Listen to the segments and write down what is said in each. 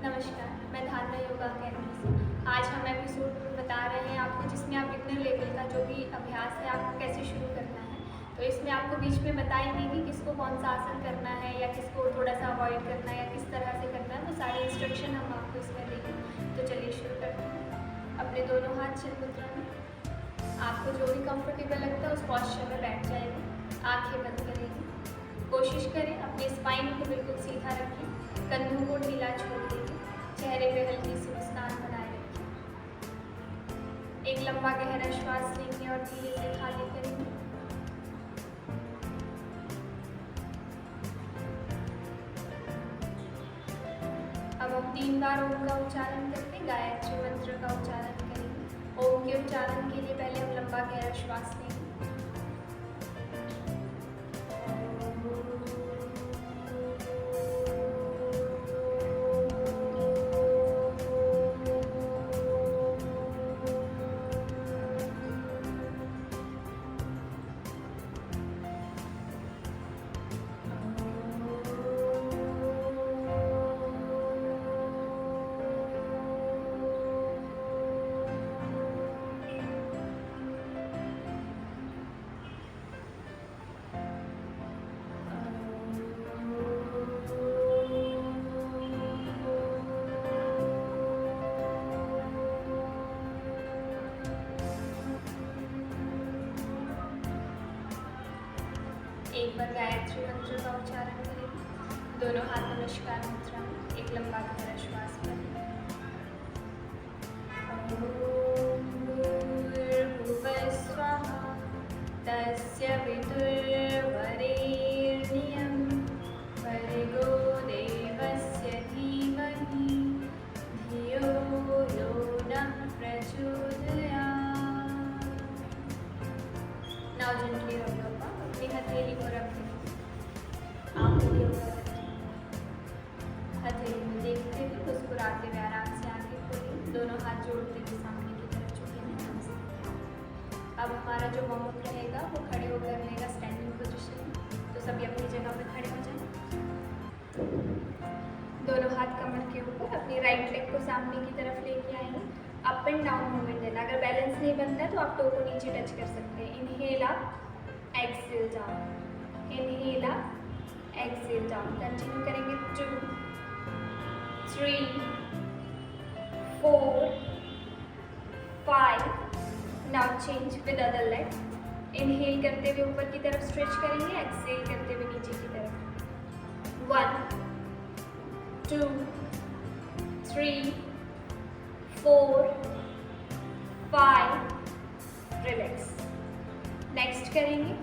नमस्कार, मैं धारणा योगा अकेडमी से। आज हम एपिसोड बता रहे हैं आपको, जिसमें आप बिगनर लेवल का जो भी अभ्यास है आपको कैसे शुरू करना है। तो इसमें आपको बीच में बताएंगे कि किसको कौन सा आसन करना है या किसको थोड़ा सा अवॉइड करना है या किस तरह से करना है, वो सारे इंस्ट्रक्शन हम आपको इसमें देंगे। तो चलिए शुरू करते हैं। अपने दोनों हाथ चिर मुद्रा में, आपको जो भी कंफर्टेबल लगता है उस पॉस्चर में बैठ जाएंगे। आँखें बंद करेंगे। कोशिश करें अपने स्पाइन को बिल्कुल सीधा रखें, कंधों को ढीला छोड़ दीजिए, चेहरे पे हल्की सी मुस्कान बनाए रखें। एक लंबा गहरा श्वास लेंगे और धीरे से खाली करेंगे। अब हम 3 बार ओम का उच्चारण करके गायत्री मंत्र का उच्चारण करेंगे। ओम के उच्चारण के लिए पहले हम लंबा गहरा श्वास लेंगे। एक बार गायत्री मंत्र का उच्चारण करें। दोनों हाथ नमस्कार मुद्रा में, एक लंबा गहरा श्वास लें। ओम भूर्भुवः स्वः तस्य वितुर्वरेण्यं भर्गो देवस्य धीमहि धियो यो नः प्रचोदयात्। Now gently roll your palm, अपनी हथेली को रखें, आंखें ऊपर रखें, हथेली में देखते हुए मुस्कुराते हुए आराम से आगे खोलें, दोनों हाथ जोड़ते हुए सामने की तरफ झुकें। अब हमारा जो वार्म अप रहेगा वो खड़े होकर रहेगा स्टैंडिंग पोजीशन में। तो सभी अपनी जगह पर खड़े हो जाएं। दोनों हाथ कमर के ऊपर, अपनी राइट लेग को सामने की तरफ लेके आएंगे। अप एंड डाउन मूवमेंट देना। अगर बैलेंस नहीं बनता है तो आप टो को नीचे टच कर सकते हैं। Inhale up, exhale down, inhale up, exhale down. Continue करेंगे 2, 3, 4, 5। Now change with other leg. Inhale करते हुए ऊपर की तरफ स्ट्रेच करेंगे, एक्सेल करते हुए नीचे की तरफ। 1, 2, 3, 4, 5। रिलैक्स। नेक्स्ट करेंगे,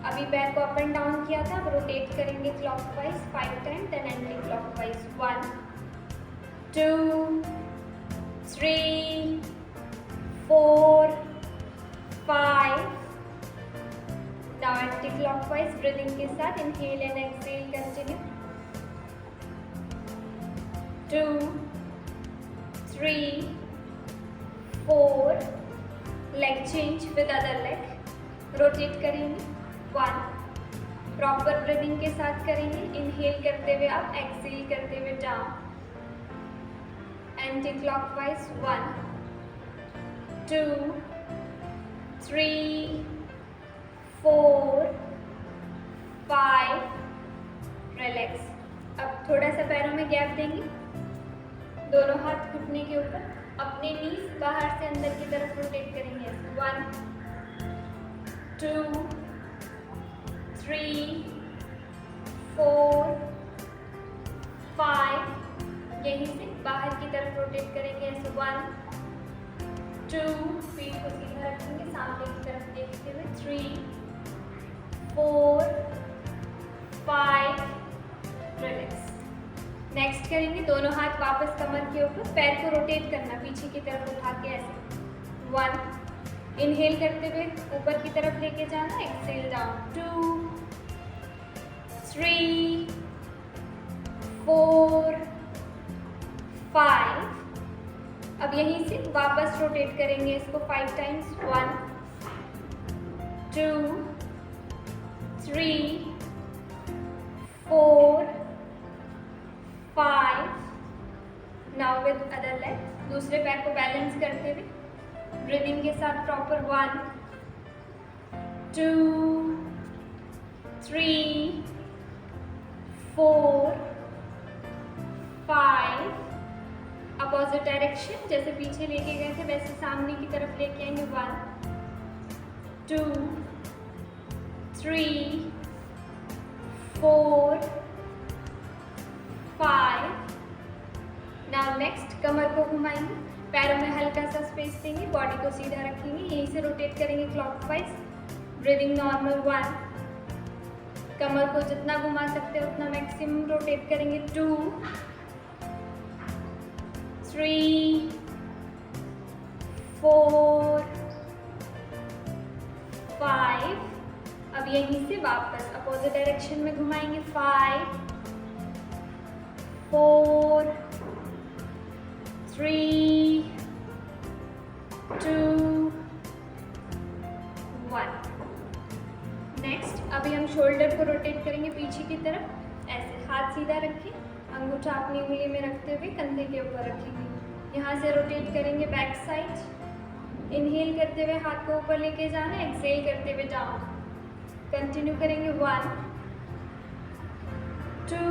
अभी बैक को अप एंड डाउन किया था, अब रोटेट करेंगे clockwise 5 time, then anti clockwise 1, 2, 3, 4, 5। Now anti clockwise breathing के साथ inhale and exhale continue. 2, 3, 4। Leg change with other leg. Rotate करेंगे 1। प्रॉपर ब्रीदिंग के साथ करेंगे। इनहेल करते हुए अप, एक्सेल करते हुए डाउन। Anti clockwise 1, 2, 3, 4, 5। रिलैक्स। अब थोड़ा सा पैरों में गैप देंगे। दोनों हाथ घुटने के ऊपर, अपने नीज बाहर से अंदर की तरफ रोटेट करेंगे। 1, 2, 3, 4, 5। यहीं से बाहर की तरफ रोटेट करेंगे। 1, 2, फीट को सीधा रखेंगे, सामने की तरफ देखते हुए। 3, 4, 5। रिलैक्स। नेक्स्ट करेंगे, दोनों हाथ वापस कमर के ऊपर, पैर को रोटेट करना पीछे की तरफ उठा के ऐसे। 1, इनहेल करते हुए ऊपर की तरफ लेके जाना, एक्सेल डाउन। 2, 3, 4, 5। अब यहीं से वापस रोटेट करेंगे इसको 5 times. 1, 2, 3, 4, 5। Now with other leg, दूसरे पैर को बैलेंस करते हुए ब्रीदिंग के साथ प्रॉपर 1 2 3 4 5, अपोजिट डायरेक्शन, जैसे पीछे लेके गए थे वैसे सामने की तरफ लेके आएंगे 1 2 3 4 5। नाउ नेक्स्ट कमर को घुमाएंगे, पैरों में हल्का सा स्पेस देंगे, बॉडी को सीधा रखेंगे, यहीं से रोटेट करेंगे क्लॉकवाइज, ब्रीदिंग नॉर्मल 1, कमर को जितना घुमा सकते हो उतना मैक्सिमम रोटेट करेंगे 2 3 4 5। अब यहीं से वापस अपोजिट डायरेक्शन में घुमाएंगे 5 4 3 2 1। नेक्स्ट अभी हम शोल्डर को रोटेट करेंगे पीछे की तरफ, ऐसे हाथ सीधा रखें, अंगूठा अपनी उंगली में रखते हुए कंधे के ऊपर रखेंगे, यहाँ से रोटेट करेंगे बैक साइड, इनहेल करते हुए हाथ को ऊपर लेके जाना, एक्सहेल करते हुए डाउन, कंटिन्यू करेंगे 1 2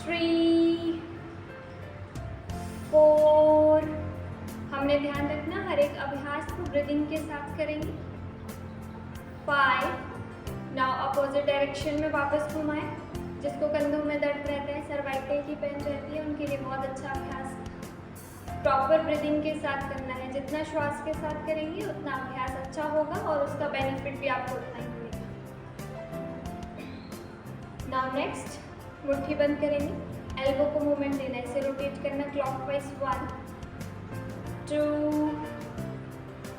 3 4। हमने ध्यान रखना हर एक अभ्यास को ब्रीदिंग के साथ करेंगे 5। नाउ अपोजिट डायरेक्शन में वापस घुमाएं, जिसको कंधों में दर्द रहता है, सर्वाइकल की पेन रहती है, उनके लिए बहुत अच्छा अभ्यास प्रॉपर ब्रीदिंग के साथ करना है, जितना श्वास के साथ करेंगे उतना अभ्यास अच्छा होगा और उसका बेनिफिट भी आपको उतना ही मिलेगा। नाउ नेक्स्ट मुट्ठी बंद करेंगे, एल्बो को मूवमेंट देना है, इसे रोटेट करना क्लॉकवाइज 1 2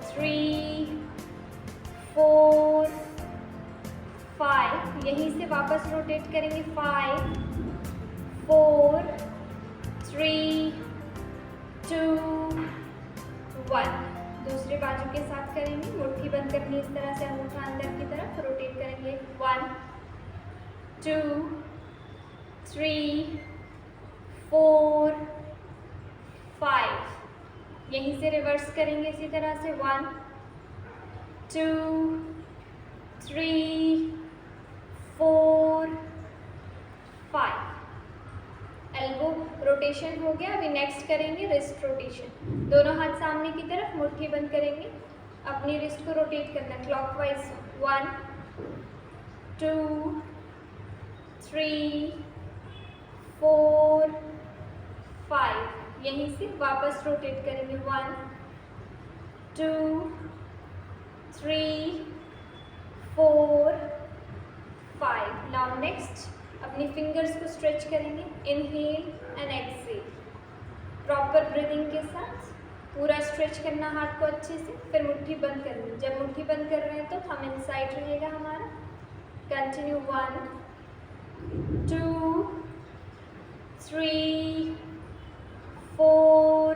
3 4 5, यहीं से वापस रोटेट करेंगे 5 4 3 2 1। दूसरे बाजू के साथ करेंगे, मुट्ठी बंद करनी इस तरह से, अंगूठा अंदर की तरफ, रोटेट करेंगे 1 2 3 4 5, यहीं से रिवर्स करेंगे इसी तरह से 1 2 3 4 5। एल्बो रोटेशन हो गया, अभी नेक्स्ट करेंगे रिस्ट रोटेशन, दोनों हाथ सामने की तरफ, मुट्ठी बंद करेंगे, अपनी रिस्ट को रोटेट करना क्लॉकवाइज 1 2 3 4 5, यहीं से वापस रोटेट करेंगे 1 2 3 4 5। नाउ नेक्स्ट अपनी फिंगर्स को स्ट्रेच करेंगे, inhale and exhale, proper breathing के साथ पूरा स्ट्रेच करना हाथ को अच्छे से, फिर मुट्ठी बंद करनी, जब मुट्ठी बंद कर रहे हैं तो थंब इनसाइड रहेगा हमारा, कंटिन्यू 1 2 3 4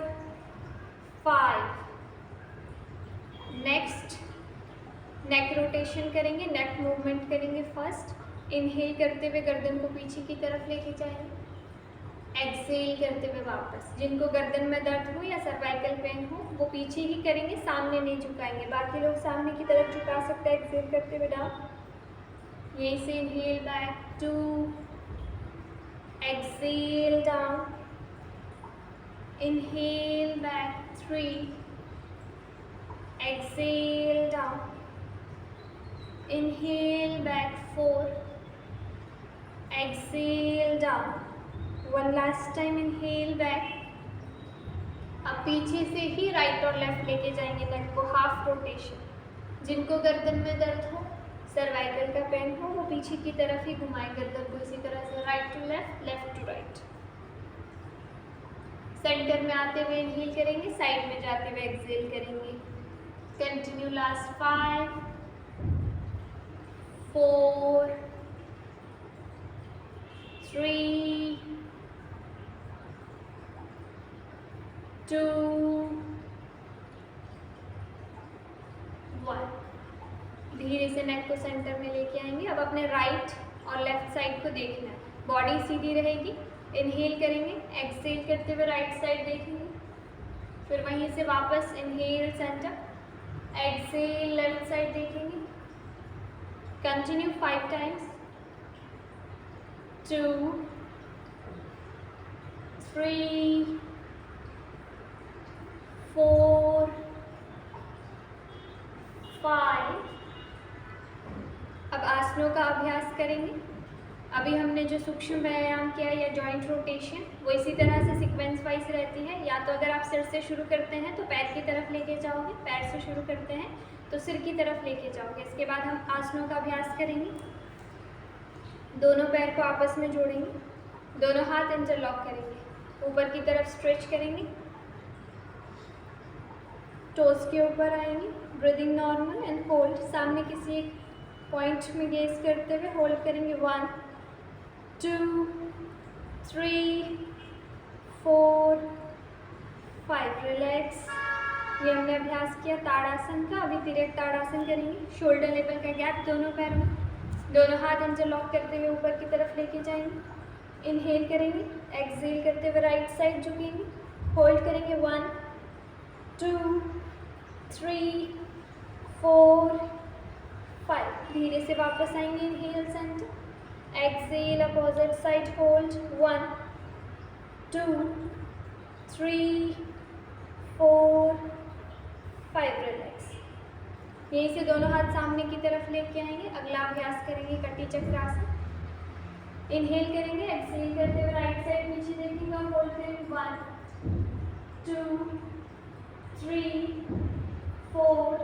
5। नेक्स्ट नेक रोटेशन करेंगे, नेक मूवमेंट करेंगे। फर्स्ट इनहेल करते हुए गर्दन को पीछे की तरफ लेके जाएंगे, एक्सहेल करते हुए वापस। जिनको गर्दन में दर्द हो या सर्वाइकल पेन हो वो पीछे ही करेंगे, सामने नहीं झुकाएंगे। बाकी लोग सामने की तरफ झुका सकते हैं एक्सहेल करते हुए डाउन। यहीं से inhale back 2, exhale down, inhale back 3, exhale down, inhale back 4, exhale down. One last time inhale back. अब पीछे से ही राइट और लेफ्ट लेके जाएंगे नेक को, हाफ रोटेशन। जिनको गर्दन में दर्द हो, सर्वाइकल का पेन हो, वो पीछे की तरफ ही घुमाएं गर्दन को, इसी तरह से right to left, left to right. Centre में आते हुए इनहेल करेंगे, साइड में जाते हुए एक्सहेल करेंगे। Continue last 5, 4, 3, 2, 1। धीरे से नेक को सेंटर में लेके आएंगे। अब अपने राइट और लेफ्ट साइड को देखना है। बॉडी सीधी रहेगी, इनहेल करेंगे, एक्सहेल करते हुए राइट साइड देखेंगे, फिर वहीं से वापस inhale centre, exhale left side देखेंगे, कंटिन्यू 5 टाइम्स, 2 3 4 5। अब आसनों का अभ्यास करेंगे। अभी हमने जो सूक्ष्म व्यायाम किया या जॉइंट रोटेशन, वो इसी तरह से सीक्वेंस वाइज रहती है। या तो अगर आप सिर से शुरू करते हैं तो पैर की तरफ लेके जाओगे, पैर से शुरू करते हैं तो सिर की तरफ लेके जाओगे। इसके बाद हम आसनों का अभ्यास करेंगे। दोनों पैर को आपस में जोड़ेंगे, दोनों हाथ इंटरलॉक करेंगे, ऊपर की तरफ स्ट्रेच करेंगे, टोस के ऊपर आएंगे, ब्रीदिंग नॉर्मल एंड होल्ड। सामने किसी एक पॉइंट में गेज करते हुए होल्ड करेंगे, 1 2 3 4 5। रिलैक्स। ये हमने अभ्यास किया ताड़ासन का। अभी तिरक ताड़ासन करेंगे। शोल्डर लेवल का गैप दोनों पैरों में, दोनों हाथ इंटरलॉक करते हुए ऊपर की तरफ लेके जाएंगे। इनहेल करेंगे, एक्सहेल करते हुए राइट साइड झुकेंगे, होल्ड करेंगे, 1 2 3 4 5। धीरे से वापस आएंगे, inhale centre, exhale opposite side, hold, 1 2 3 4 5। Relax. यहीं से दोनों हाथ सामने की तरफ लेके आएंगे। अगला अभ्यास करेंगे कटी चक्रासन। इनहेल करेंगे, एक्सहेल करते हुए राइट साइड नीचे देखेंगे, होल्ड करेंगे, 1 2 3 4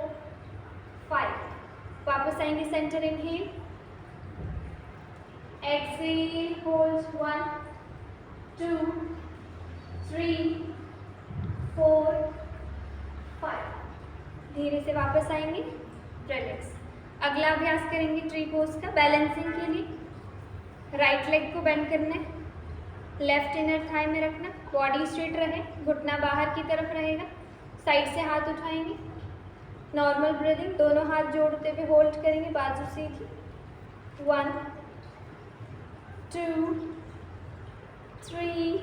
5। वापस आएंगे सेंटर, इनहेल, एक्सहेल, होल्ड, 1 2 3 4 5। धीरे से वापस आएंगे, रिलैक्स। अगला अभ्यास करेंगे ट्री पोज का। बैलेंसिंग के लिए राइट लेग को बेंड करना है, लेफ्ट इनर थाई में रखना, बॉडी स्ट्रेट रहे, घुटना बाहर की तरफ रहेगा, साइड से हाथ उठाएंगे, नॉर्मल ब्रीदिंग, दोनों हाथ जोड़ते हुए होल्ड करेंगे, बाजू सीधी, 1 2 3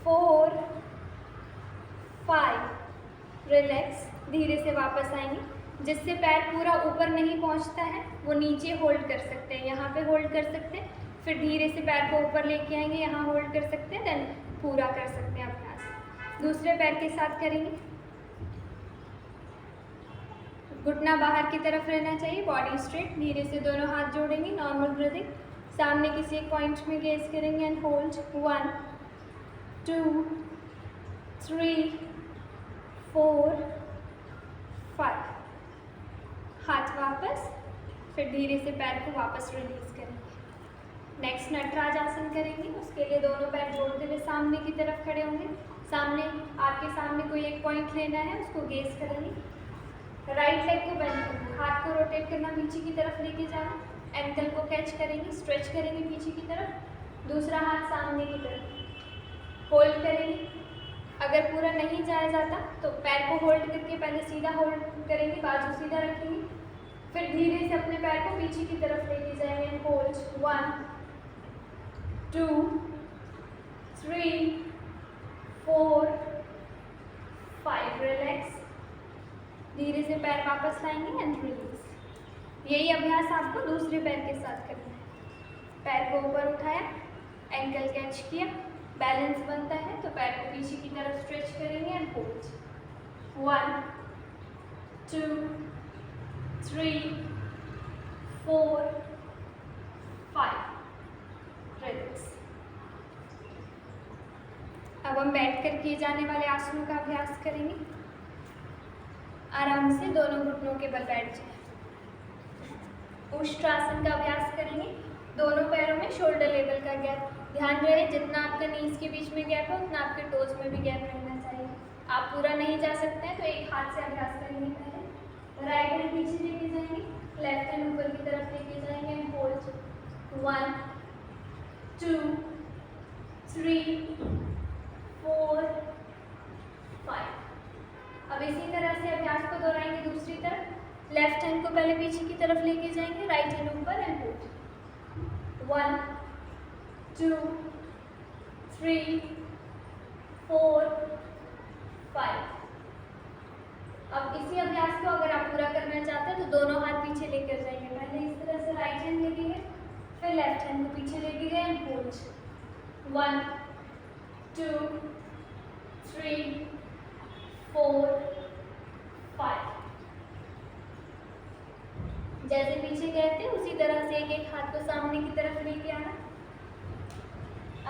4 5। रिलैक्स। धीरे से वापस आएंगे। जिससे पैर पूरा ऊपर नहीं पहुंचता है वो नीचे होल्ड कर सकते हैं, यहाँ पे होल्ड कर सकते हैं, फिर धीरे से पैर को ऊपर लेके आएंगे, यहाँ होल्ड कर सकते हैं, देन पूरा कर सकते हैं अभ्यास। दूसरे पैर के साथ करेंगे। घुटना बाहर की तरफ रहना चाहिए, बॉडी स्ट्रेट, धीरे से दोनों हाथ जोड़ेंगे, नॉर्मल ब्रीदिंग, सामने किसी एक पॉइंट में गेज करेंगे एंड होल्ड, 1 2 3 4 5। हाथ वापस, फिर धीरे से पैर को वापस रिलीज करेंगे। नेक्स्ट नटराज आसन करेंगे। उसके लिए दोनों पैर जोड़ते हुए सामने की तरफ खड़े होंगे। सामने आपके सामने कोई एक पॉइंट लेना है, उसको गेज करेंगे। राइट लेग को बेंड करना, हाथ को रोटेट करना, पीछे की तरफ लेके जाना, एंकल को कैच करेंगे, स्ट्रेच करेंगे पीछे की तरफ, दूसरा हाथ सामने की तरफ, होल्ड करेंगे। अगर पूरा नहीं जाया जाता तो पैर को होल्ड करके पहले सीधा होल्ड करेंगे, बाजू सीधा रखेंगे, फिर धीरे से अपने पैर को पीछे की तरफ लेके जाएंगे, होल्ड, 1 2 3 4 5। रिलैक्स। धीरे से पैर वापस लाएंगे एंड रिलीज। यही अभ्यास आपको दूसरे पैर के साथ करना है। पैर को ऊपर उठाया, एंकल कैच किया, बैलेंस बनता है तो पैर को पीछे की तरफ स्ट्रेच करेंगे एंड होल्ड, 1 2 3 4 5। रिलैक्स। अब हम बैठकर किए जाने वाले आसनों का अभ्यास करेंगे। आराम से दोनों घुटनों के बल बैठ जाए। उष्ट्रासन का अभ्यास करेंगे। दोनों पैरों में शोल्डर लेवल का गैप, ध्यान रहे जितना आपका नीज के बीच में गैप है उतना आपके टोज में भी गैप रहना चाहिए। आप पूरा नहीं जा सकते हैं तो एक हाथ से अभ्यास करेंगे। पहले राइट हैंड पीछे लेके जाएंगे, लेफ्ट हैंड ऊपर की तरफ लेके जाएंगे एंड होल्ड, 1 2 3 4 5। अब इसी तरह से अभ्यास को दोहराएंगे दूसरी तरफ। लेफ्ट हैंड को पहले पीछे की तरफ लेके जाएंगे, राइट हैंड ऊपर एंड होल्ड, 1 2 3, 4, 5। अब इसी अभ्यास को अगर आप पूरा करना चाहते हैं तो दोनों हाथ पीछे लेकर जाएंगे। पहले इस तरह से राइट हैंड लेके गए, फिर लेफ्ट हैंड को पीछे लेके गए एंड होल्ड। 1, 2, 3, 4, 5। जैसे पीछे गए थे उसी तरह से एक एक हाथ को सामने की तरफ लेके आना।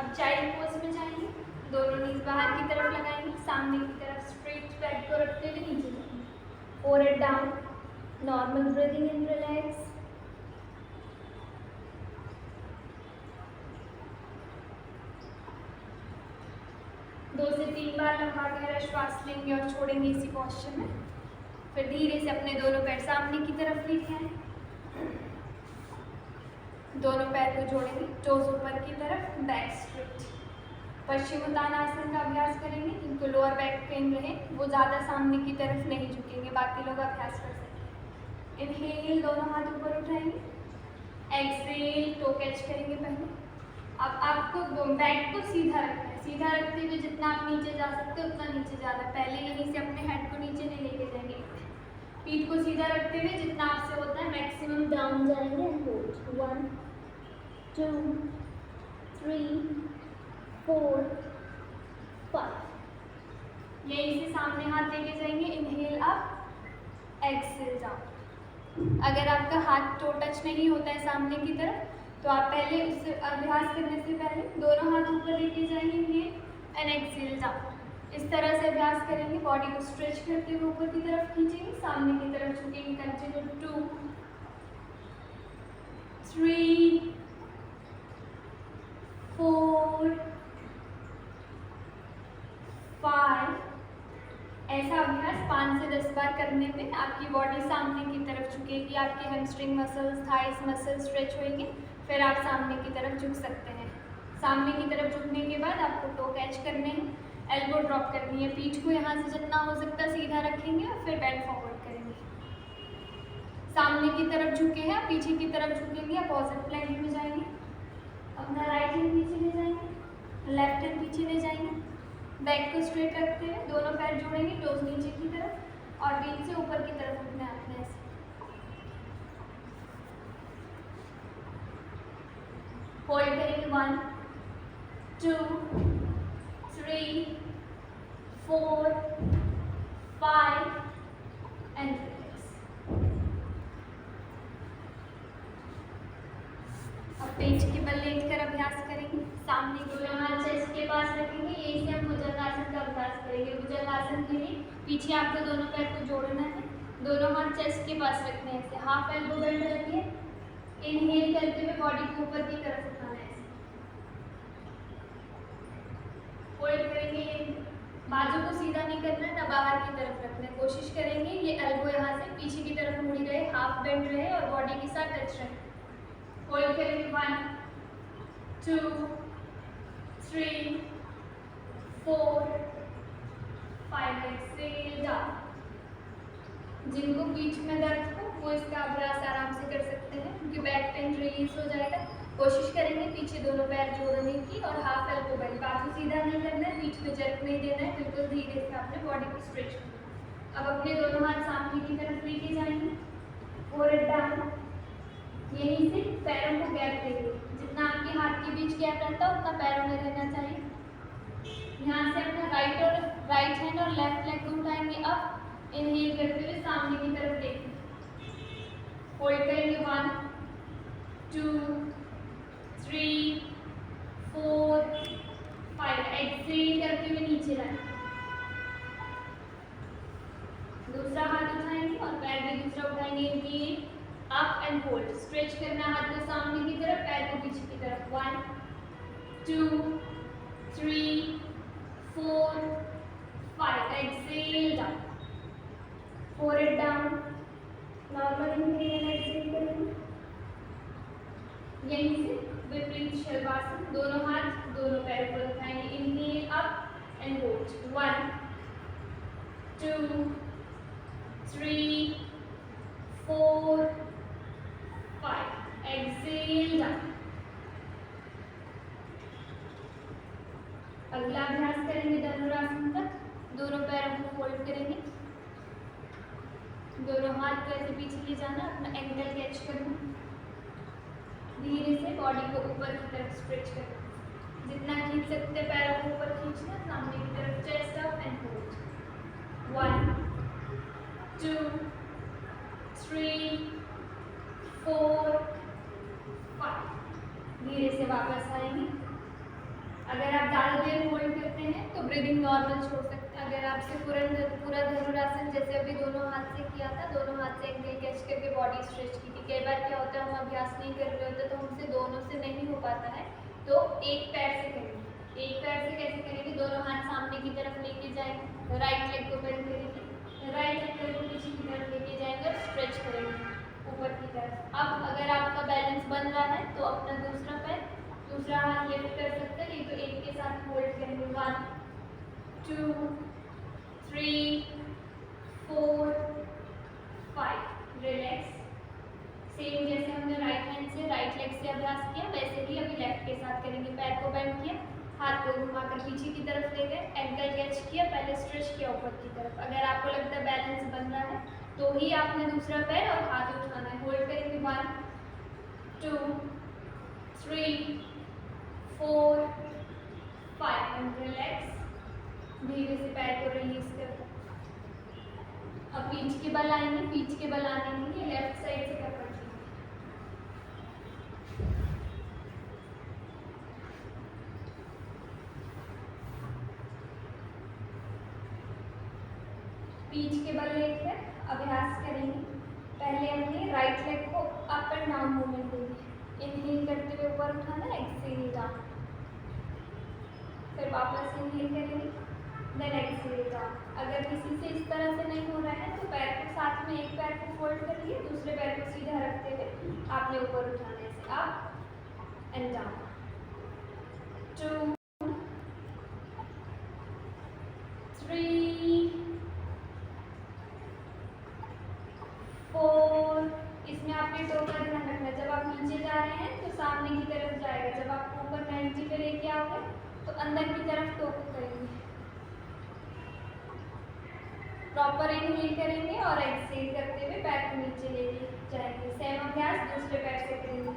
अब चाइल्ड पोज में जाएंगे, दोनों नीज बाहर की तरफ लगाएंगे, सामने की तरफ स्ट्रेट बैक को रखते हुए नीचे जाएंगे। Forehead down, normal breathing in, relax. दो से 3 बार लंबा गहरा श्वास लेंगे और छोड़ेंगे इसी पोस्चर में। फिर धीरे से अपने दोनों पैर सामने की तरफ लेके आए, दोनों पैर को जोड़ेंगे, टोज ऊपर की तरफ, बैक स्ट्रेट। पश्चिमोत्तानासन का अभ्यास करेंगे। जिनको लोअर बैक पेन रहे वो ज़्यादा सामने की तरफ नहीं झुकेंगे, बाकी लोग अभ्यास कर सकेंगे। इनहेल, दोनों हाथ ऊपर उठाएंगे, एक्सहेल, टो कैच करेंगे पहले। अब आपको बैक को सीधा रखना है, सीधा रखते हुए जितना आप नीचे जा सकते हो उतना नीचे जाना है। पहले यहीं से अपने हेड को नीचे नहीं लेके जाएंगे, पीठ को सीधा रखते हुए जितना आपसे होता है मैक्सिमम डाउन जाएंगे एंड होल्ड। 1, 2, 3, 4, 5। यहीं से सामने हाथ लेके जाएंगे, इनहेल अप, एक्सहेल डाउन। अगर आपका हाथ टो टच नहीं होता है सामने की तरफ तो आप पहले उस अभ्यास करने से पहले दोनों हाथ ऊपर लेके जाएंगे, इनहेल एंड एक्सहेल डाउन। इस तरह से अभ्यास करेंगे, बॉडी को स्ट्रेच करते हुए ऊपर की तरफ खींचेंगे, सामने की तरफ झुकेंगे। कंटिन्यू। 2, 3, 4, 5। ऐसा अभ्यास 5 से 10 बार करने पे आपकी बॉडी सामने की तरफ झुकेगी, आपके hamstring muscles, thighs muscles stretch होंगे, फिर आप सामने की तरफ झुक सकते हैं। सामने की तरफ झुकने के बाद आपको टो कैच करने हैं, एल्बो ड्रॉप करनी है, पीठ को यहाँ से जितना हो सकता है सीधा रखेंगे और फिर बेंड फॉरवर्ड करेंगे। सामने की तरफ झुके हैं, पीछे की तरफ झुकेंगे, अपोजिट प्लैंक में जाएंगे। अपना राइट हैंड पीछे ले जाएंगे, लेफ्ट हैंड पीछे ले जाएंगे, बैक को स्ट्रेट रखते हुए दोनों पैर जोड़ेंगे, टोज नीचे की तरफ और बीच से ऊपर की तरफ उठना है अपने ऐसे। होल्ड करेंगे 1, 2, 3, 4, 5 एंड रिलैक्स। अब पेट के बल लेटकर अभ्यास करेंगे। सामने दोनों हाथ चेस्ट के पास रखेंगे, यही से हम भुजंगासन का अभ्यास करेंगे। भुजंगासन के लिए पीछे आपको दोनों पैर को जोड़ना है, दोनों हाथ चेस्ट के पास रखने हैं, ऐसे हाफ एल्बो बेंड रखिए। इनहेल करते हुए बॉडी को ऊपर की तरफ उठाना है, होल्ड करेंगे। बाजू को सीधा नहीं करना है ना बाहर की तरफ रखना है, कोशिश करेंगे ये एल्बो यहाँ से पीछे की तरफ मुड़ी रहे, हाफ बेंड रहे और बॉडी के साथ टच रहे। होल्ड करेंगे 1, 2, 3, 4, 5 एक्सहेल डाउन। जिनको पीठ में दर्द हो वो इसका अभ्यास आराम से कर सकते हैं क्योंकि बैक पेन रिलीज हो जाएगा। कोशिश करेंगे पीछे दोनों पैर जोड़ने की और हाफ एल्बो बेंड, बाजू सीधा नहीं करना है, पीठ में जर्क नहीं देना है, बिल्कुल धीरे से अपने बॉडी को स्ट्रेच करना। अब अपने दोनों हाथ सामने की तरफ लेके जाएंगे, फोरहेड डाउन, यहीं से पैरों को गैप देंगे, जितना आपके हाथ के बीच गैप रहता है उतना पैरों में रहना चाहिए। यहाँ से अपना राइट हैंड और लेफ्ट लेग को उठाएंगे अप, इनहेल करते हुए सामने की तरफ देखेंगे, होल्ड करेंगे 1, 2, 3, 4, 5 एक्सहेल करते हुए नीचे लाएंगे। दूसरा हाथ उठाएंगे और पैर भी दूसरा उठाएंगे, inhale up and hold, stretch करना हाथ को सामने की तरफ, पैर को पीछे की तरफ। 1, 2, 3, 4, 5 exhale down, forehead down, normal inhale exhale करेंगे। यहीं से विपरीत शलभासन, दोनों हाथ दोनों पैर पर उठाएंगे, inhale up and hold. 1, 2, 3, 4, 5 exhale down. अगला अभ्यास करेंगे धनुरासन का। दोनों पैरों को फोल्ड करेंगे, दोनों हाथ को ऐसे पीछे ले जाना, अपना एंकल कैच करना, धीरे से बॉडी को ऊपर की तरफ स्ट्रेच करना, जितना खींच सकते पैरों को ऊपर खींचना, सामने की तरफ चेस्ट अप एंड होल्ड। 1 2 3 4 5। धीरे से वापस आएंगे। अगर आप ज़्यादा देर होल्ड करते हैं तो ब्रीदिंग नॉर्मल छोड़ सकते हैं। अगर आपसे पूरा धनुरासन जैसे अभी दोनों हाथ से किया था, दोनों हाथ से एंकल कैच करके बॉडी स्ट्रेच की थी। कई बार क्या होता है, हम अभ्यास नहीं कर रहे होते तो हमसे दोनों से नहीं हो पाता है, तो एक पैर से करेंगे। एक पैर से कैसे करेंगे, दोनों हाथ सामने की तरफ लेके जाएंगे, राइट लेग को बेंड करेंगे, राइट लेग को पीछे की तरफ लेके जाएंगे और स्ट्रेच करेंगे ऊपर की तरफ। अब अगर आपका बैलेंस बन रहा है तो अपना दूसरा पैर, दूसरा हाथ लिफ्ट कर सकते हैं, तो एक के साथ होल्ड करेंगे। 1 2 3 4 5। रिलैक्स। सेम जैसे हमने राइट हैंड से राइट लेग से अभ्यास किया, वैसे ही अभी लेफ्ट के साथ करेंगे। पैर को बेंड किया, हाथ को घुमाकर पीछे की तरफ ले गए, एंकल कैच किया, पहले स्ट्रेच किया ऊपर की तरफ। अगर आपको लगता है बैलेंस बन रहा है तो ही आपने दूसरा पैर और हाथ उठाना है। होल्ड करेंगे 1 2 3 4 5 एंड रिलैक्स। धीरे से पैर को रिलीज कर दो। अब पीठ के बल आएंगे, पीठ के बल आने के लिए लेफ्ट साइड से पकड़ लीजिए। पीठ के बल लेकर अभ्यास करेंगे। पहले हमने राइट लेग को अप एंड डाउन मूवमेंट देंगे। इनहेल करते हुए ऊपर उठाना, एक्सहेल डाउन, फिर वापस इनहेल करेंगे, देन एक्सहेल डाउन। अगर किसी से इस तरह से नहीं हो रहा है तो पैर को साथ में एक पैर को फोल्ड करिए, दूसरे पैर को सीधा रखते हुए आपने ऊपर उठाना है, ऐसे अप एंड डाउन। 2 3 4। इसमें आपने टो का ध्यान रखना है, जब आप नीचे जा रहे हैं तो सामने की तरफ जाएगा, जब आप ऊपर 90 पे लेके आओगे तो अंदर की तरफ टो को करेंगे। प्रॉपर इनहेल करेंगे और एक्सहेल करते हुए पैर को नीचे ले जाएंगे। सेम अभ्यास दूसरे पैर से करेंगे।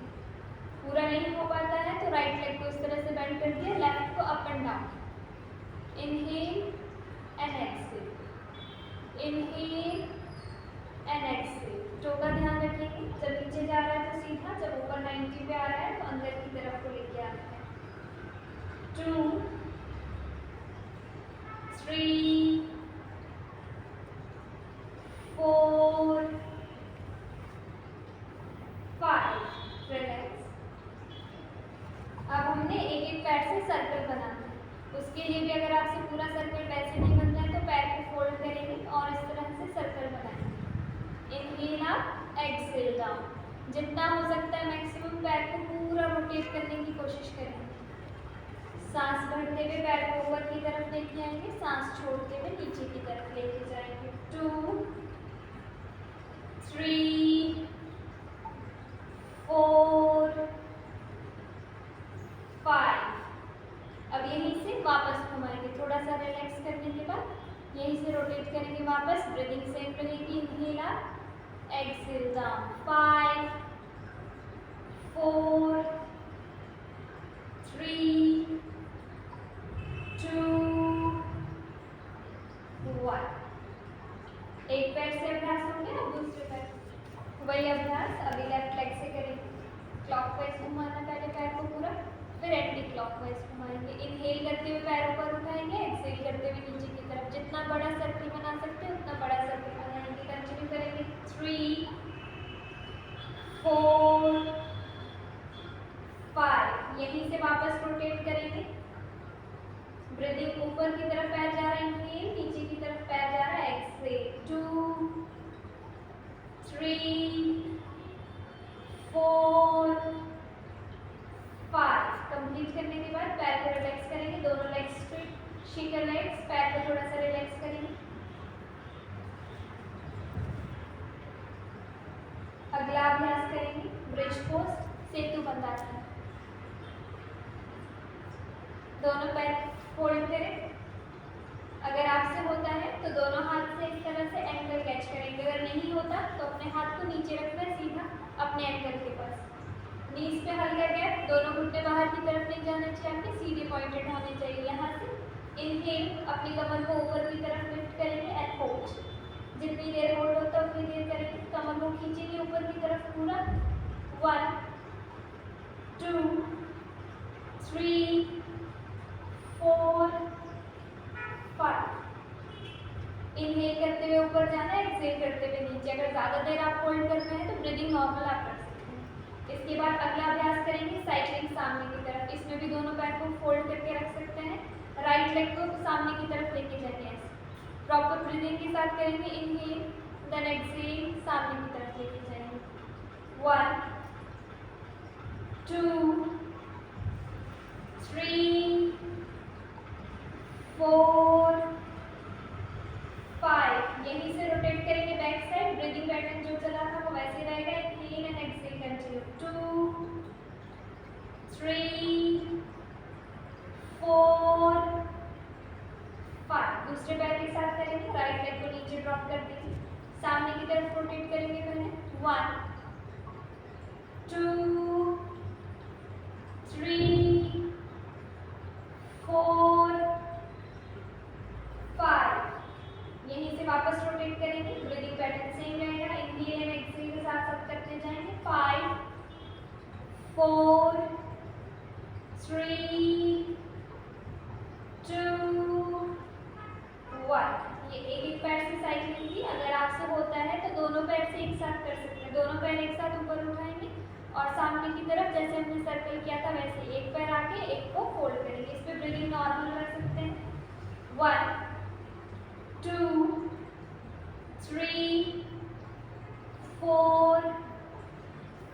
पूरा नहीं हो पाता है तो राइट लेग को इस तरह से बेंड कर दिया, लेफ्ट को up and down, inhale and exhale, inhale and exhale. Toe का ध्यान रखेंगे, जब नीचे जा रहा है तो सीधा, जब ऊपर 90 पे आ रहा है तो अंदर की तरफ को लेके आना है। 2 3 4 5। रिलैक्स। अब हमने एक एक पैर से सर्कल बनाना है। उसके लिए भी अगर आपसे पूरा सर्कल वैसे नहीं बनता है तो पैर को फोल्ड करेंगे और इस तरह से सर्कल बनाएंगे। Inhale up, exhale down. जितना हो सकता है मैक्सिमम पैर को पूरा रोटेट करने की कोशिश करेंगे। सांस भरते हुए पैर को ऊपर की तरफ लेके आएंगे, सांस छोड़ते हुए नीचे की तरफ लेके जाएंगे। 2 3 4 5। अब यहीं से वापस घुमाएंगे, थोड़ा सा रिलैक्स करने के बाद यहीं से रोटेट करेंगे वापस। ब्रीदिंग सेम रहेगी, इनहेल अप, एक्सहेल डाउन। 5 4 3 2 1। एक पैर से अभ्यास हो गया, दूसरे पैर वही अभ्यास अभी लेफ्ट लेग से करेंगे। क्लॉकवाइज घुमाना पहले पैर को पूरा, फिर एंटी क्लॉकवाइज घुमाएंगे। इनहेल करते हुए पैर ऊपर उठाएंगे, एक्सहेल करते हुए नीचे की तरफ। जितना बड़ा सर्कल बना सकते हैं उतना बड़ा सर्कल बनाएंगे। कंटिन्यू करेंगे। 3 4 5। यहीं से वापस रोटेट करेंगे। ब्रीदिंग ऊपर की तरफ पैर जा रहा है, इनहेल, नीचे की तरफ पैर जा रहा है, एक्सहेल। 2 3 4 5। कंप्लीट करने के बाद पैर को रिलैक्स करेंगे, दोनों लेग्स स्ट्रेट, शिकर लेग्स, पैर को थोड़ा सा रिलैक्स करेंगे। अगला अभ्यास करेंगे ब्रिज पोज, सेतु बंधासन। दोनों पैर फोल्ड करें। अगर आपसे होता है तो दोनों हाथ से इस तरह से एंकल कैच करेंगे, अगर नहीं होता तो अपने हाथ को नीचे रखना है सीधा अपने एंकल के पास। नीज पे हल्का गैप, दोनों घुटने बाहर की तरफ नहीं जाने चाहिए, आपके सीधे पॉइंटेड होने चाहिए। यहाँ से इनहेल, अपनी कमर को ऊपर की तरफ लिफ्ट करेंगे एंड होल्ड। जितनी देर होल्ड होता है उतनी देर करेंगे। कमर को खींचेंगे ऊपर की तरफ पूरा। 1 2 3 4 5। इनहेल करते हुए ऊपर जाना है, एक्सहेल करते हुए नीचे। अगर ज़्यादा देर आप होल्ड कर रहे हैं तो ब्रीदिंग नॉर्मल आप रख सकते हैं। इसके बाद अगला अभ्यास करेंगे साइक्लिंग सामने की तरफ। इसमें भी दोनों पैर को फोल्ड करके रख सकते हैं, राइट लेग को सामने की तरफ लेके जाएंगे। ऐसे प्रॉपर ब्रीदिंग के साथ करेंगे। इनहेल देन एक्सहेल, सामने की तरफ लेके जाएंगे। 1 2 3 4 5। यहीं से रोटेट करेंगे बैक साइड। ब्रीदिंग पैटर्न जो चला था वो वैसे रहेगा। Inhale and exhale continue. 2 3 4 5। दूसरे पैर के साथ करेंगे, राइट लेग को नीचे ड्रॉप कर देंगे, सामने की तरफ रोटेट करेंगे। पहले 1 2 3 4 5। यहीं से वापस रोटेट करेंगे। ब्रीदिंग पैटर्न सेम रहेगा। इनहेल एंड एक्सहेल के साथ साथ करते जाएंगे। 5 4 3 2 1। ये एक पैर से साइक्लिंग की। अगर आपसे होता है तो दोनों पैर से एक साथ कर सकते हैं। दोनों पैर एक साथ ऊपर उठाएंगे और सामने की तरफ जैसे हमने सर्कल किया था वैसे एक पैर आके एक को फोल्ड करेंगे। इस पे ब्रीदिंग नॉर्मल रख सकते हैं। 1 2 3 4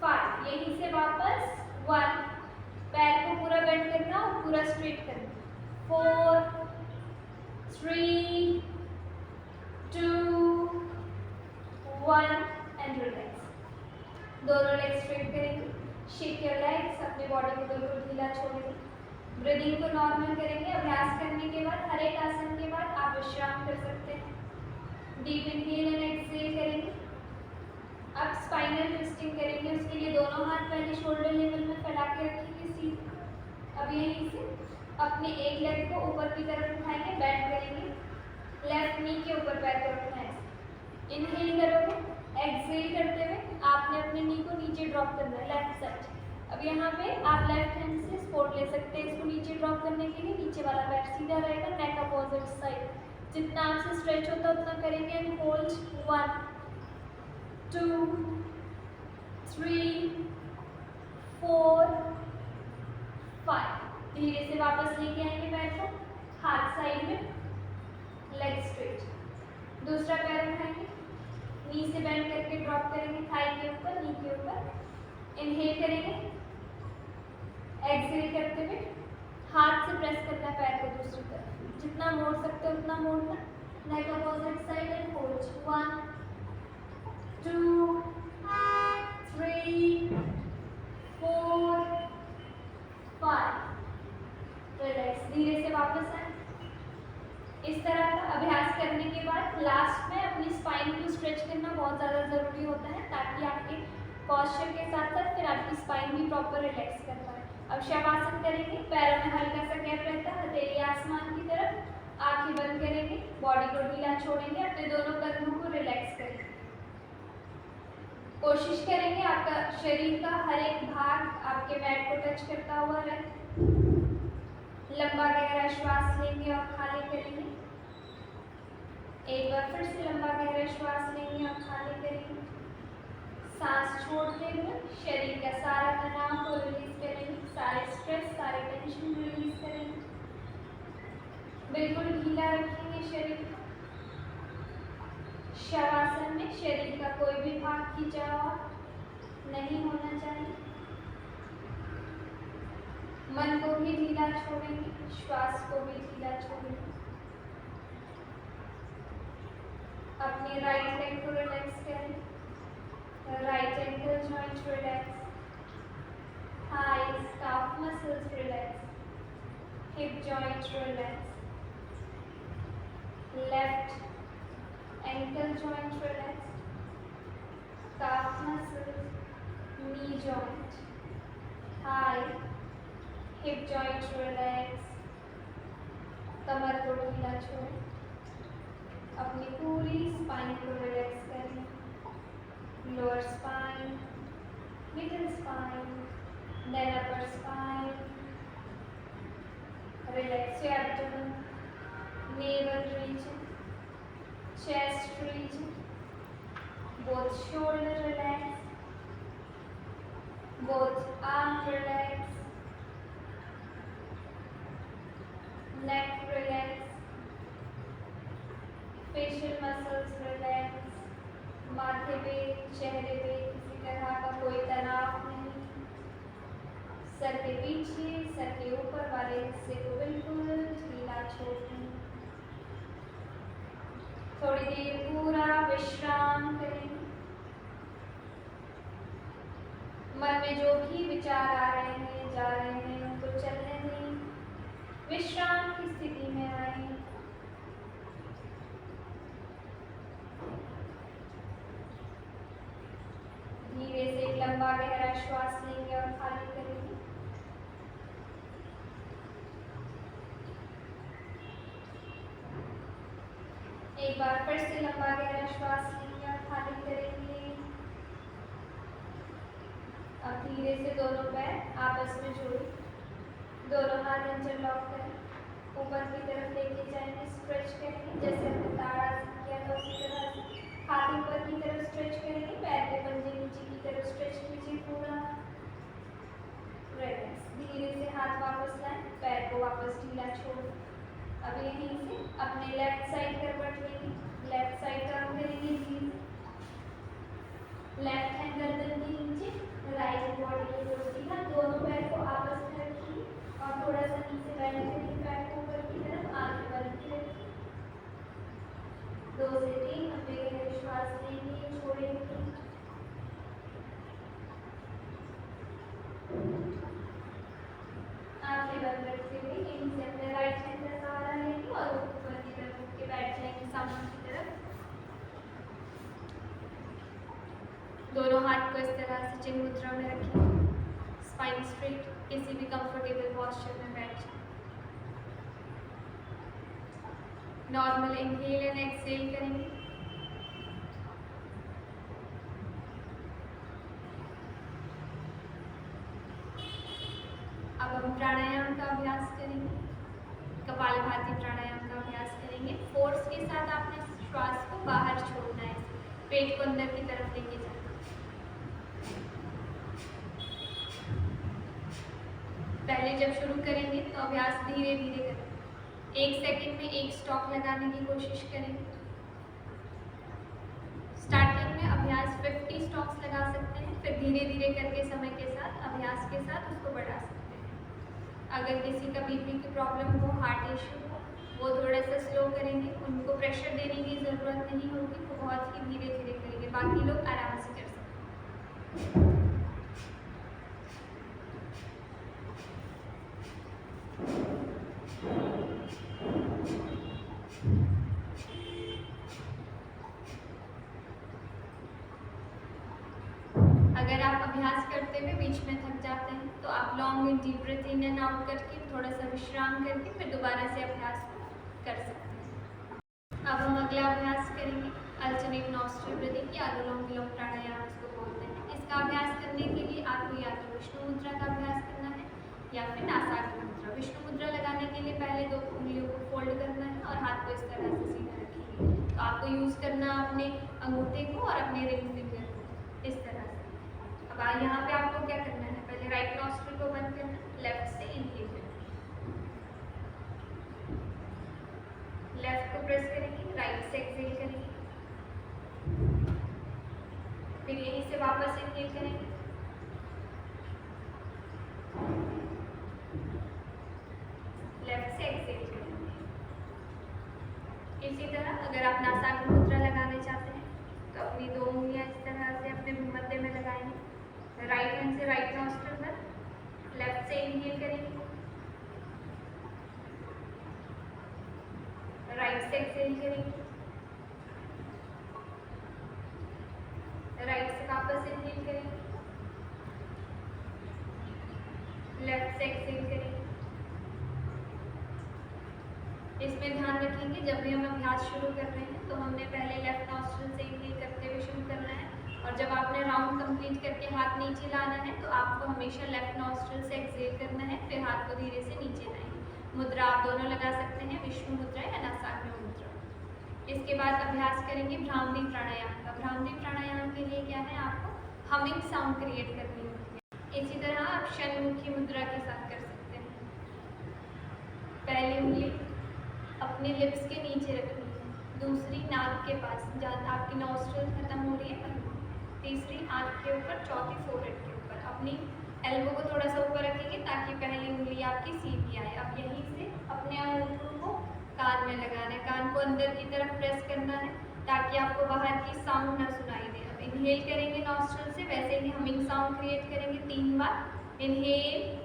5। यहीं से वापस 1, पैर को पूरा बेंड करना और पूरा स्ट्रेट करना। 4 3 2 1 एंड रिलैक्स। दोनों लेग स्ट्रेट करेंगे। शेक योर लेग्स, अपने बॉडी को बिल्कुल ढीला छोड़ेंगे। ब्रीदिंग को नॉर्मल करेंगे। अभ्यास करने के बाद हर एक आसन के बाद आप विश्राम कर सकते हैं। डीप इनहेल एंड एक्सहेल करेंगे। अब स्पाइनल ट्विस्टिंग करेंगे। उसके लिए दोनों हाथ पहले शोल्डर लेवल में फैला के रखेंगे सीधे। अब यहीं से अपने एक लेग को ऊपर की तरफ उठाएंगे, बेंड करेंगे, लेफ्ट नी के ऊपर पैर को रखना है। इनहेल करोगे, एक्सहेल करते हुए आपने अपने नी को नीचे ड्रॉप करना है लेफ्ट साइड। अब यहाँ पे आप लेफ्ट हैंड से सपोर्ट ले सकते हैं। इसको नीचे ड्रॉप करने के लिए नीचे वाला पैर सीधा रहेगा, नेक अपोजिट साइड। जितना आपसे स्ट्रेच होता है उतना करेंगे एंड होल्ड। 1 2 3 4 5। धीरे से वापस लेके आएंगे पैर को, हाथ साइड में, लेग स्ट्रेट। दूसरा पैर उठाएंगे, नी से बेंड करके ड्रॉप करेंगे थाई के ऊपर, नी के ऊपर। इनहेल करेंगे, एक्सहेल करते हुए हाथ से प्रेस करना पैर को दूसरी तरफ। जितना मोड़ सकते हो उतना मोड़ना, neck opposite side and hold. 1 2 3 4 5। Relax. धीरे से वापस आए। इस तरह का अभ्यास करने के बाद लास्ट में अपनी स्पाइन को स्ट्रेच करना बहुत ज़्यादा ज़रूरी होता है, ताकि आपके पॉस्चर के साथ साथ फिर आपकी स्पाइन भी प्रॉपर रिलैक्स कर पाए। अब शवासन करेंगे। पैरों में हल्का सा गैप रहता है, हथेली आसमान की तरफ, आंखें बंद करेंगे, बॉडी को ढीला छोड़ेंगे, अपने दोनों कदमों को रिलैक्स करेंगे। कोशिश करेंगे आपका शरीर का हर एक भाग आपके मैट को टच करता हुआ रहे। लंबा गहरा श्वास लेंगे और खाली करेंगे। एक बार फिर से लंबा गहरा श्वास लेंगे और खाली करेंगे। सांस छोड़ते हुए शरीर का सारा तनाव को रिलीज करेंगे, सारे स्ट्रेस, सारे टेंशन रिलीज करेंगे। बिल्कुल ढीला रखेंगे शरीर को। शवासन में शरीर का कोई भी भाग खींचा हुआ नहीं होना चाहिए। मन को भी ढीला छोड़ेंगे, श्वास को भी ढीला छोड़ेंगे। अपने राइट लेग को रिलैक्स करें, right ankle joint relax, thighs, काफ muscles relax, hip joint relax, left ankle joint relax, calf muscles, knee joint, thigh, hip joint relax, कमर को ढीला छोड़ें, अपनी पूरी स्पाइन को रिलैक्स करें, lower spine, middle spine, then upper spine, relax your abdomen, navel region, chest region, both shoulder relax, both arm relax, neck relax, facial muscles relax, माथे पे चेहरे पे किसी तरह का कोई तनाव नहीं, सर के पीछे सर के ऊपर वाले हिस्से को बिल्कुल ढीला छोड़ दें, थोड़ी देर पूरा विश्राम करें, मन में जो भी विचार आ रहे हैं जा रहे हैं उनको चलने दें, विश्राम की स्थिति में आए, धीरे से एक लंबा गहरा श्वास लेंगे और खाली करेंगे, एक बार फिर से लंबा गहरा श्वास लेंगे और खाली करेंगे। अब धीरे से दोनों पैर आपस में जोड़ें, दोनों हाथ इंटरलॉक करें, ऊपर की तरफ लेके जाएंगे, स्ट्रेच करेंगे जैसे हमने ताड़ासन किया था उसी तरह से, हाथ ऊपर की तरफ स्ट्रेच करेंगे, पैर के पंजे नीचे की तरफ स्ट्रेच कीजिए पूरा, रिलैक्स, धीरे से हाथ वापस लाएं, पैर को वापस ढीला छोड़ें। अब यहीं से अपने लेफ्ट साइड करवट लेंगे, लेफ्ट साइड टर्न करेंगे धीरे, लेफ्ट हैंड गर्दन के नीचे, राइट बॉडी की तरफ सीधा, दोनों पैर को आपस में रखिए और थोड़ा सा नीचे बैठ करिए, पैर को ऊपर की तरफ आगे बढ़ के 2 से 3 लंबे गहरे श्वास लेंगे, छोड़ेंगे, आंखें बंद रखते हुए यहीं से अपने राइट हैंड का सहारा लेंगे और ऊपर की तरफ उठ के बैठ जाएंगे सामने की तरफ, दोनों हाथ को इस तरह से चिन्ह मुद्रा में रखें, स्पाइन स्ट्रेट, किसी भी कंफर्टेबल पोस्चर में बैठ जाए, नॉर्मल इनहेल एंड एक्सहेल करेंगे, अब हम प्राणायाम का अभ्यास करेंगे, कपालभाति प्राणायाम का अभ्यास करेंगे, फोर्स के साथ आपने श्वास को बाहर छोड़ना है, पेट को अंदर की तरफ लेके जाना, पहले जब शुरू करेंगे तो अभ्यास धीरे धीरे करें, 1 सेकंड में 1 स्टॉक लगाने की कोशिश करें, स्टार्टिंग में अभ्यास 50 स्टॉक्स लगा सकते हैं, फिर धीरे धीरे करके समय के साथ अभ्यास के साथ उसको बढ़ा सकते हैं। अगर किसी का बीपी की प्रॉब्लम हो, हार्ट इश्यू हो, वो थोड़ा सा स्लो करेंगे, उनको प्रेशर देने की ज़रूरत नहीं होगी, वो बहुत ही धीरे धीरे करेंगे, बाकी लोग आराम से कर सकते हैं। अगर आप अभ्यास करते हुए बीच में थक जाते हैं तो आप long and deep breath in and out करके थोड़ा सा विश्राम करके फिर दोबारा से अभ्यास कर सकते हैं। अब हम अगला अभ्यास करेंगे अल्टरनेट नॉस्ट्रल ब्रीथिंग या अनुलोम विलोम प्राणायाम इसको बोलते हैं। इसका अभ्यास करने के लिए आपको या तो विष्णु मुद्रा का अभ्यास करना है या फिर नासाग्र मुद्रा। विष्णु मुद्रा लगाने के लिए पहले 2 उंगलियों को फोल्ड करना है और हाथ को इस तरह से सीधा रखेंगे। तो आपको यूज़ करना अपने अंगूठे को और अपने रिंग फिंगर को इस तरह से। अब यहाँ पे आपको क्या करना है, पहले राइट नॉस्ट्रिल को बंद करना है, लेफ्ट से इनहेल करना, लेफ्ट को प्रेस करेंगे, राइट से एक्सहेल करेंगे, फिर यहीं से वापस इनहेल करेंगे, लेफ्ट से एक्सहेल करेंगे। इसी तरह अगर आप नासाग्र मुद्रा लगाने चाहते हैं तो अपनी 2 उंगलियां इस तरह से अपने मध्य में लगाएंगे, राइट हैंड से राइट नॉस्ट्रिल पर, लेफ्ट से इनहेल करेंगे, राइट से एक्सहेल करेंगे, राइट से वापस इनहेल करेंगे, लेफ्ट से एक्सहेल करेंगे। इसमें ध्यान रखेंगे जब भी हम अभ्यास शुरू कर रहे हैं तो हमने पहले लेफ्ट नॉस्ट्रिल से इनहेल करते हुए शुरू करना है, और जब आपने राउंड कंप्लीट करके हाथ नीचे लाना है तो आपको हमेशा लेफ्ट नॉस्ट्रिल से एक्सहेल करना है, फिर हाथ को धीरे से नीचे लाएंगे। मुद्रा आप दोनों लगा सकते हैं, विष्णु मुद्रा या नासाग्नि मुद्रा। इसके बाद अभ्यास करेंगे भ्रामरी प्राणायाम का। भ्रामरी प्राणायाम के लिए क्या है, आपको हमिंग साउंड क्रिएट करनी होती है। इसी तरह आप षण्मुखी मुद्रा के साथ कर सकते हैं। पहली उंगली अपने लिप्स के नीचे रखनी है, दूसरी नाक के पास जहाँ आपकी नॉस्ट्रिल खत्म हो रही है, तीसरी आँख के ऊपर, चौथी फोरहेड के ऊपर। अपनी एल्बो को थोड़ा सा ऊपर रखेंगे ताकि पहली उंगली आपकी सीधी आए। अब यहीं से अपने अंगूठों को कान में लगाना है, कान को अंदर की तरफ प्रेस करना है ताकि आपको बाहर की साउंड ना सुनाई दे। अब इनहेल करेंगे नॉस्ट्रिल से, वैसे ही हमिंग साउंड क्रिएट करेंगे 3 बार। इनहेल,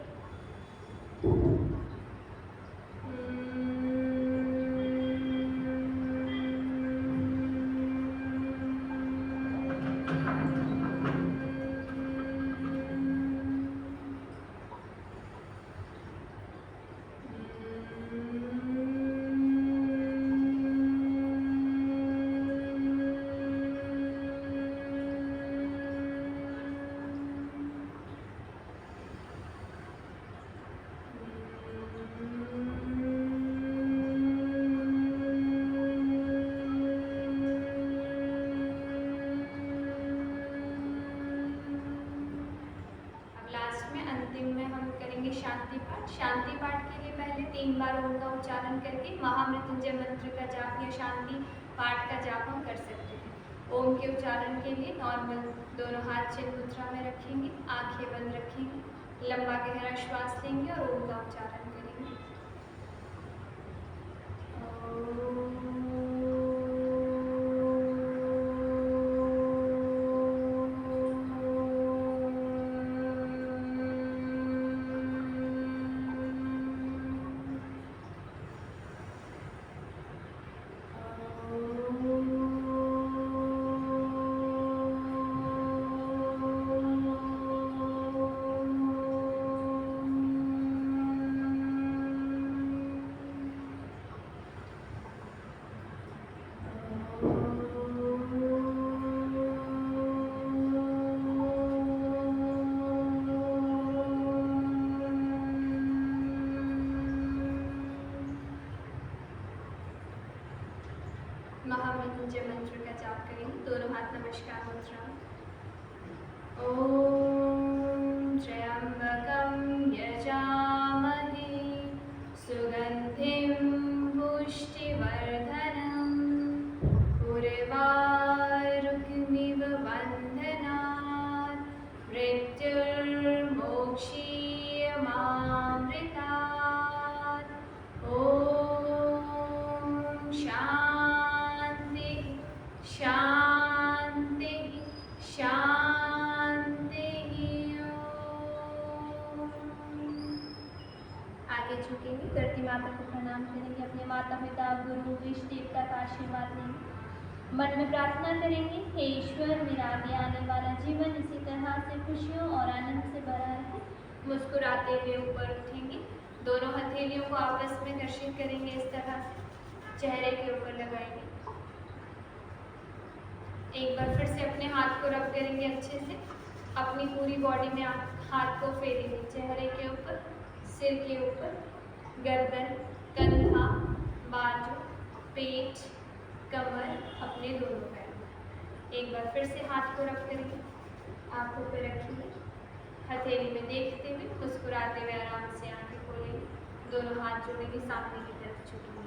शांति पाठ। शांति पाठ के लिए पहले 3 बार ओम का उच्चारण करके महामृत्युंजय मंत्र का जाप या शांति पाठ का जाप हम कर सकते हैं। ओम के उच्चारण के लिए नॉर्मल दोनों हाथ चिन्ह मुद्रा में रखेंगे, आंखें बंद रखेंगे, लंबा गहरा श्वास लेंगे और ओम का उच्चारण करेंगे। महामृत्युंजय मंत्र का जाप करेंगे, दोनों हाथ नमस्कार मुद्रा। ओम त्र्यंबकं यजामहे सुगंधिं पुष्टिवर्धनं उर्वारुकमिव बन्धनात् मृत्युर्मोक्षीयमामृतात्। ओम शांति शांति शांति। आगे झुकेंगे, धरती माता को प्रणाम करेंगे, अपने माता पिता गुरु इष्ट देवता का आशीर्वाद लेंगे। मन में प्रार्थना करेंगे, हे ईश्वर मेरा आगे आने वाला जीवन इसी तरह से खुशियों और आनंद से भरा रहे। मुस्कुराते हुए ऊपर उठेंगे, दोनों हथेलियों को आपस में घर्षित करेंगे, इस तरह से चेहरे के ऊपर लगाएंगे। एक बार फिर से अपने हाथ को रब करेंगे अच्छे से, अपनी पूरी बॉडी में हाथ को फेरेंगे, चेहरे के ऊपर, सिर के ऊपर, गर्दन, कंधा, बाजू, पेट, कमर, अपने दोनों पैर। एक बार फिर से हाथ को रब करेंगे, आंखों पे रखिए, हथेली में देखते हुए मुस्कुराते हुए आराम से आंखें खोलेंगे, दोनों हाथ जोड़ेंगे, सामने की तरफ झुकेंगे।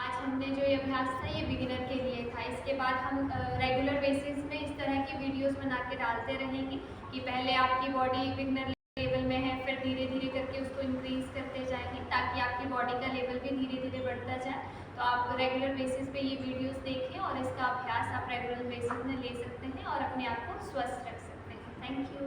आज हमने जो ये अभ्यास था ये बिगिनर के लिए था। इसके बाद हम रेगुलर बेसिस में इस तरह की वीडियोस बना के डालते रहेंगे कि पहले आपकी बॉडी बिगिनर लेवल में है, फिर धीरे धीरे करके उसको इंक्रीज करते जाएंगे ताकि आपकी बॉडी का लेवल भी धीरे धीरे बढ़ता जाए। तो आप रेगुलर बेसिस पे ये वीडियोस देखें और इसका अभ्यास आप रेगुलर बेसिस में ले सकते हैं और अपने आप को स्वस्थ रख सकते हैं। Thank you.